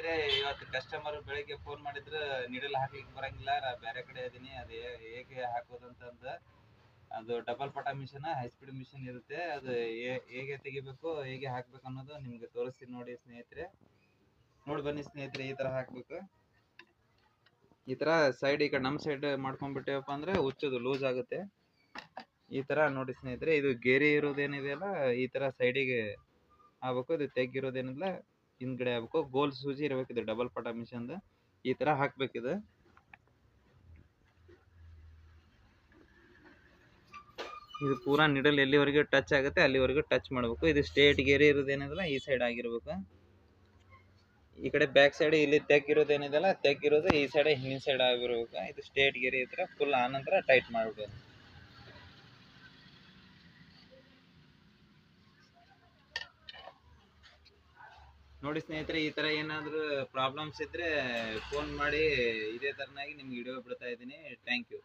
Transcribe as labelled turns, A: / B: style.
A: ಸ್ನೇಹಿತರೆ, ಇವತ್ತು ಕಸ್ಟಮರ್ ಬೆಳಿಗ್ಗೆ ಫೋನ್ ಮಾಡಿದ್ರು ನೀಡಲ್ ಹಾಕ್ಲಿಕ್ಕೆ ಬರಂಗಿಲ್ಲ, ಬೇರೆ ಕಡೆ ಇದೀನಿ, ಅದು ಹೇಗೆ ಹಾಕೋದಂತಂದ. ಅದು ಡಬಲ್ ಪಟ ಮಿಷನ್, ಹೈ ಸ್ಪೀಡ್ ಮಿಷನ್ ಇರುತ್ತೆ. ಅದು ಹೇಗೆ ತೆಗಿಬೇಕು, ಹೇಗೆ ಹಾಕ್ಬೇಕು ಅನ್ನೋದು ನಿಮ್ಗೆ ತೋರಿಸ್ತೀನಿ ನೋಡಿ ಸ್ನೇಹಿತರೆ. ನೋಡಿ ಬನ್ನಿ ಸ್ನೇಹಿತರೆ, ಈ ತರ ಹಾಕ್ಬೇಕು. ಈ ತರ ಸೈಡ್ ಈ ಕಡೆ ನಮ್ ಸೈಡ್ ಮಾಡ್ಕೊಂಡ್ಬಿಟ್ಟೇವಪ್ಪ ಅಂದ್ರೆ ಉಚ್ಚದು ಲೂಸ್ ಆಗುತ್ತೆ. ಈ ತರ ನೋಡಿ ಸ್ನೇಹಿತರೆ, ಇದು ಗೇರಿ ಇರೋದೇನಿದೆಯಲ್ಲ ಈ ತರ ಸೈಡಿಗೆ ಆಗ್ಬೇಕು. ಇದು ತೆಗ್ಗಿರೋದೇನಿಲ್ಲ ಹಿಂದ್ಗಡೆ ಆಗ್ಬೇಕು. ಗೋಲ್ ಸೂಜಿ ಇರ್ಬೇಕು. ಇದು ಡಬಲ್ ಪಟ ಮಿಷನ್ ಈ ತರ ಹಾಕ್ಬೇಕಿದು. ಇದು ಪೂರಾ ನಿಡಲ್ ಎಲ್ಲಿವರೆಗೆ ಟಚ್ ಆಗುತ್ತೆ ಅಲ್ಲಿವರೆಗೂ ಟಚ್ ಮಾಡ್ಬೇಕು. ಇದು ಸ್ಟೇಟ್ ಗೇರಿ ಇರೋದೇನಿದೆಲ್ಲ ಈ ಸೈಡ್ ಆಗಿರ್ಬೇಕು. ಈ ಕಡೆ ಬ್ಯಾಕ್ ಸೈಡ್ ಇಲ್ಲಿ ತೆಗ್ಗಿರೋದೇನಿದೆಲ್ಲ ತೆಗ್ಗಿರೋದು ಈ ಸೈಡ್ ಹಿಂದಿನ ಸೈಡ್ ಆಗಿರ್ಬೇಕು. ಇದು ಸ್ಟೇಟ್ ಗೇರಿ ಈ ತರ ಫುಲ್ ಆನಂತರ ಟೈಟ್ ಮಾಡ್ಬೇಕು. ನೋಡಿ ಸ್ನೇಹಿತರೆ, ಈ ತರ ಏನಾದ್ರು ಪ್ರಾಬ್ಲಮ್ಸ್ ಇದ್ರೆ ಫೋನ್ ಮಾಡಿ. ಇದೇ ತರನಾಗಿ ನಿಮ್ಗೆ ವಿಡಿಯೋ ಬಿಡ್ತಾ ಇದ್ದೀನಿ. Thank you.